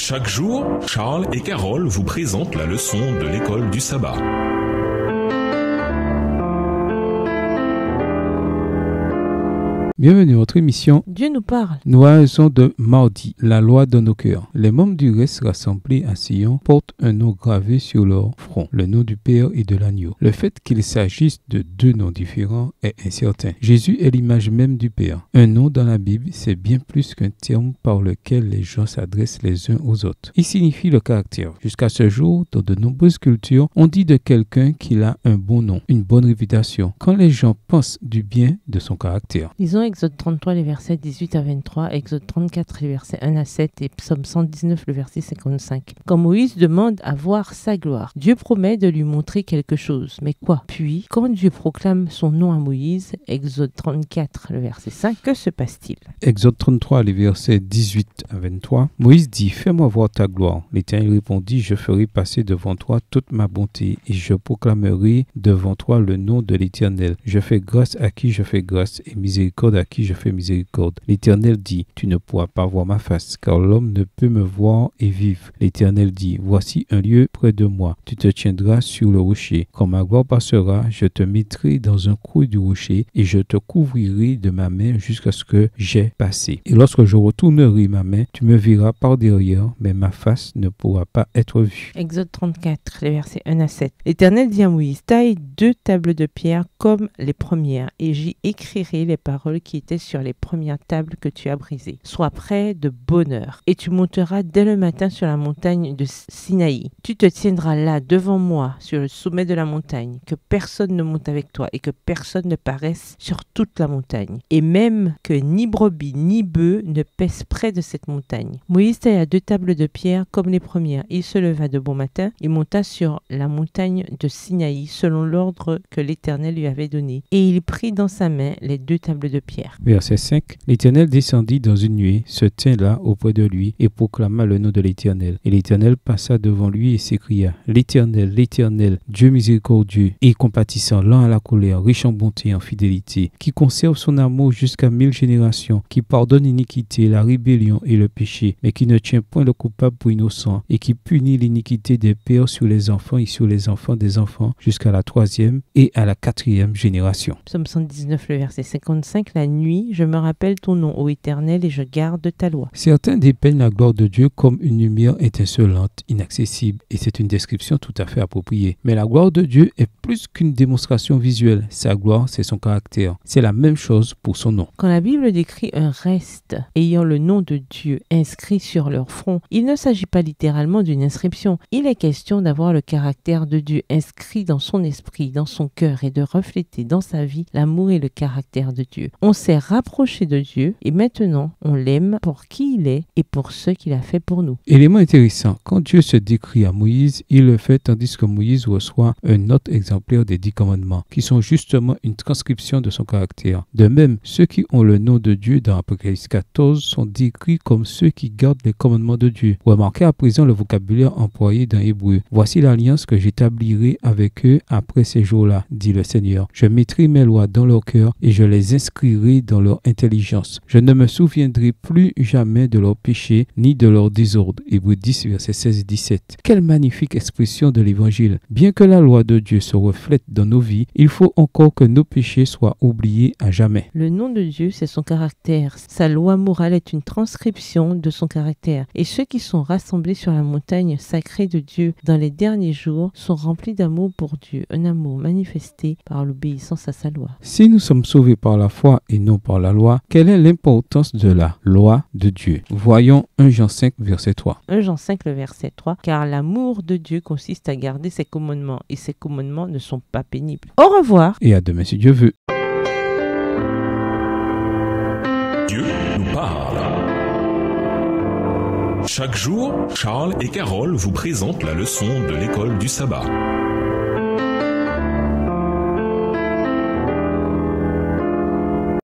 Chaque jour, Charles et Carole vous présentent la leçon de l'école du sabbat. Bienvenue à votre émission Dieu nous parle. Nous raison de mardi, la loi dans nos cœurs. Les membres du reste rassemblés à Sion portent un nom gravé sur leur front, le nom du Père et de l'agneau. Le fait qu'il s'agisse de deux noms différents est incertain. Jésus est l'image même du Père. Un nom dans la Bible, c'est bien plus qu'un terme par lequel les gens s'adressent les uns aux autres. Il signifie le caractère. Jusqu'à ce jour, dans de nombreuses cultures, on dit de quelqu'un qu'il a un bon nom, une bonne réputation, quand les gens pensent du bien de son caractère. Lisons Exode 33, les versets 18 à 23, Exode 34, les versets 1 à 7 et Psaume 119, le verset 55. Quand Moïse demande à voir sa gloire, Dieu promet de lui montrer quelque chose. Mais quoi? Puis, quand Dieu proclame son nom à Moïse, Exode 34, le verset 5, que se passe-t-il? Exode 33, les versets 18 à 23. Moïse dit, fais-moi voir ta gloire. L'Éternel répondit, je ferai passer devant toi toute ma bonté et je proclamerai devant toi le nom de l'Éternel. Je fais grâce à qui je fais grâce et miséricorde à qui je fais miséricorde. L'Éternel dit, tu ne pourras pas voir ma face, car l'homme ne peut me voir et vivre. L'Éternel dit, voici un lieu près de moi, tu te tiendras sur le rocher. Quand ma gloire passera, je te mettrai dans un creux du rocher et je te couvrirai de ma main jusqu'à ce que j'aie passé. Et lorsque je retournerai ma main, tu me verras par derrière, mais ma face ne pourra pas être vue. Exode 34, les versets 1 à 7. L'Éternel dit à Moïse, taille 2 tables de pierre comme les premières, et j'y écrirai les paroles qui étaient sur les premières tables que tu as brisées. Sois prêt de bonne heure, et tu monteras dès le matin sur la montagne de Sinaï. Tu te tiendras là devant moi sur le sommet de la montagne, que personne ne monte avec toi et que personne ne paraisse sur toute la montagne, et même que ni brebis ni bœufs ne pèsent près de cette montagne. Moïse tailla 2 tables de pierre comme les premières. Il se leva de bon matin et monta sur la montagne de Sinaï selon l'ordre que l'Éternel lui avait donné, et il prit dans sa main les 2 tables de pierre. Verset 5. L'Éternel descendit dans une nuée, se tint là auprès de lui et proclama le nom de l'Éternel. Et l'Éternel passa devant lui et s'écria, l'Éternel, l'Éternel, Dieu miséricordieux et compatissant, lent à la colère, riche en bonté et en fidélité, qui conserve son amour jusqu'à 1000 générations, qui pardonne l'iniquité, la rébellion et le péché, mais qui ne tient point le coupable pour innocent, et qui punit l'iniquité des pères sur les enfants et sur les enfants des enfants jusqu'à la 3e et à la 4e génération. Psaume 119, le verset 55, la nuit, je me rappelle ton nom, ô Éternel, et je garde ta loi. Certains dépeignent la gloire de Dieu comme une lumière étincelante, inaccessible, et c'est une description tout à fait appropriée. Mais la gloire de Dieu est plus qu'une démonstration visuelle. Sa gloire, c'est son caractère. C'est la même chose pour son nom. Quand la Bible décrit un reste ayant le nom de Dieu inscrit sur leur front, il ne s'agit pas littéralement d'une inscription. Il est question d'avoir le caractère de Dieu inscrit dans son esprit, dans son cœur, et de refléter dans sa vie l'amour et le caractère de Dieu. On s'est rapproché de Dieu et maintenant on l'aime pour qui il est et pour ce qu'il a fait pour nous. Élément intéressant, quand Dieu se décrit à Moïse, il le fait tandis que Moïse reçoit un autre exemplaire des 10 commandements, qui sont justement une transcription de son caractère. De même, ceux qui ont le nom de Dieu dans Apocalypse 14 sont décrits comme ceux qui gardent les commandements de Dieu. Remarquez à présent le vocabulaire employé dans Hébreu. Voici l'alliance que j'établirai avec eux après ces jours-là, dit le Seigneur. Je mettrai mes lois dans leur cœur et je les inscrirai dans leur intelligence. Je ne me souviendrai plus jamais de leurs péchés ni de leurs désordres. Hébreux 10, versets 16 et 17. Quelle magnifique expression de l'Évangile. Bien que la loi de Dieu se reflète dans nos vies, il faut encore que nos péchés soient oubliés à jamais. Le nom de Dieu, c'est son caractère. Sa loi morale est une transcription de son caractère. Et ceux qui sont rassemblés sur la montagne sacrée de Dieu dans les derniers jours sont remplis d'amour pour Dieu, un amour manifesté par l'obéissance à sa loi. Si nous sommes sauvés par la foi et non par la loi, quelle est l'importance de la loi de Dieu? Voyons 1 Jean 5, verset 3. 1 Jean 5, le verset 3, car l'amour de Dieu consiste à garder ses commandements, et ses commandements ne sont pas pénibles. Au revoir. Et à demain si Dieu veut. Dieu nous parle. Chaque jour, Charles et Carole vous présentent la leçon de l'école du sabbat.